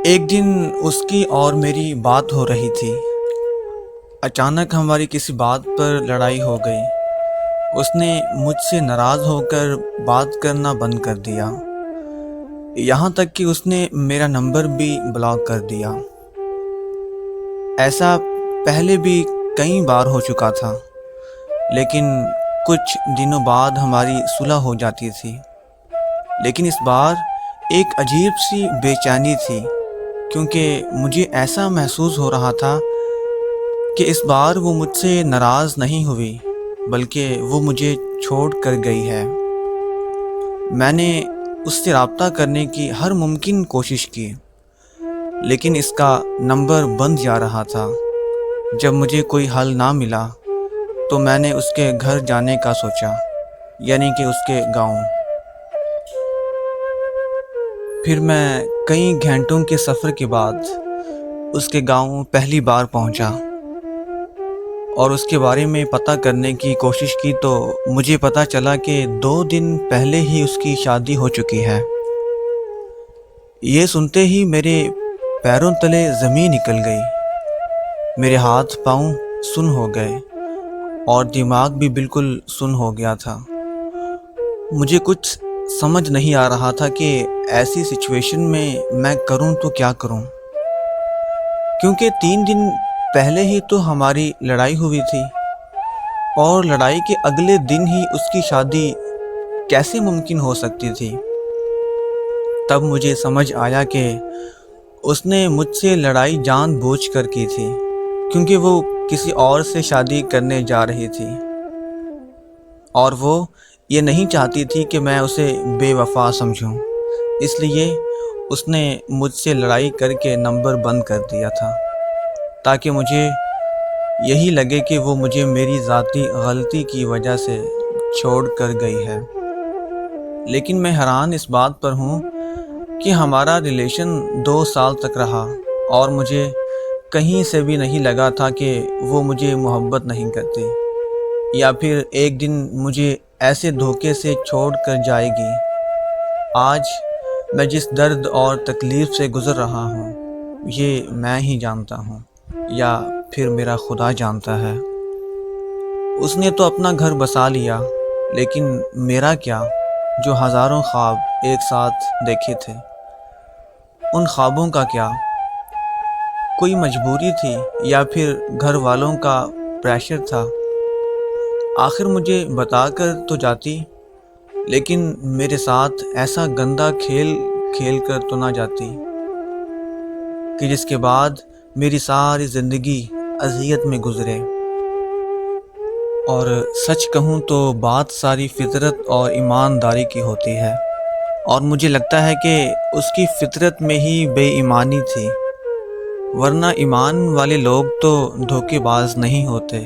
ایک دن اس کی اور میری بات ہو رہی تھی۔ اچانک ہماری کسی بات پر لڑائی ہو گئی۔ اس نے مجھ سے ناراض ہو کر بات کرنا بند کر دیا، یہاں تک کہ اس نے میرا نمبر بھی بلاک کر دیا۔ ایسا پہلے بھی کئی بار ہو چکا تھا، لیکن کچھ دنوں بعد ہماری صلح ہو جاتی تھی۔ لیکن اس بار ایک عجیب سی بے چینی تھی، کیونکہ مجھے ایسا محسوس ہو رہا تھا کہ اس بار وہ مجھ سے ناراض نہیں ہوئی، بلکہ وہ مجھے چھوڑ کر گئی ہے۔ میں نے اس سے رابطہ کرنے کی ہر ممکن کوشش کی، لیکن اس کا نمبر بند جا رہا تھا۔ جب مجھے کوئی حل نہ ملا تو میں نے اس کے گھر جانے کا سوچا، یعنی کہ اس کے گاؤں۔ پھر میں کئی گھنٹوں کے سفر کے بعد اس کے گاؤں پہلی بار پہنچا اور اس کے بارے میں پتہ کرنے کی کوشش کی تو مجھے پتہ چلا کہ 2 دن پہلے ہی اس کی شادی ہو چکی ہے۔ یہ سنتے ہی میرے پیروں تلے زمین نکل گئی، میرے ہاتھ پاؤں سن ہو گئے اور دماغ بھی بالکل سن ہو گیا تھا۔ مجھے کچھ سمجھ نہیں آ رہا تھا کہ ایسی سچویشن میں کروں تو کیا کروں، کیونکہ 3 دن پہلے ہی تو ہماری لڑائی ہوئی تھی اور لڑائی کے اگلے دن ہی اس کی شادی کیسے ممکن ہو سکتی تھی۔ تب مجھے سمجھ آیا کہ اس نے مجھ سے لڑائی جان بوجھ کر کی تھی، کیونکہ وہ کسی اور سے شادی کرنے جا رہی تھی اور وہ یہ نہیں چاہتی تھی کہ میں اسے بے وفا سمجھوں۔ اس لیے اس نے مجھ سے لڑائی کر کے نمبر بند کر دیا تھا، تاکہ مجھے یہی لگے کہ وہ مجھے میری ذاتی غلطی کی وجہ سے چھوڑ کر گئی ہے۔ لیکن میں حیران اس بات پر ہوں کہ ہمارا ریلیشن 2 سال تک رہا اور مجھے کہیں سے بھی نہیں لگا تھا کہ وہ مجھے محبت نہیں کرتی، یا پھر ایک دن مجھے ایسے دھوکے سے چھوڑ کر جائے گی۔ آج میں جس درد اور تکلیف سے گزر رہا ہوں، یہ میں ہی جانتا ہوں یا پھر میرا خدا جانتا ہے۔ اس نے تو اپنا گھر بسا لیا، لیکن میرا کیا؟ جو ہزاروں خواب ایک ساتھ دیکھے تھے، ان خوابوں کا کیا؟ کوئی مجبوری تھی یا پھر گھر والوں کا پریشر تھا؟ آخر مجھے بتا کر تو جاتی، لیکن میرے ساتھ ایسا گندا کھیل کھیل کر تو نہ جاتی کہ جس کے بعد میری ساری زندگی اذیت میں گزرے۔ اور سچ کہوں تو بات ساری فطرت اور ایمانداری کی ہوتی ہے، اور مجھے لگتا ہے کہ اس کی فطرت میں ہی بے ایمانی تھی، ورنہ ایمان والے لوگ تو دھوکے باز نہیں ہوتے۔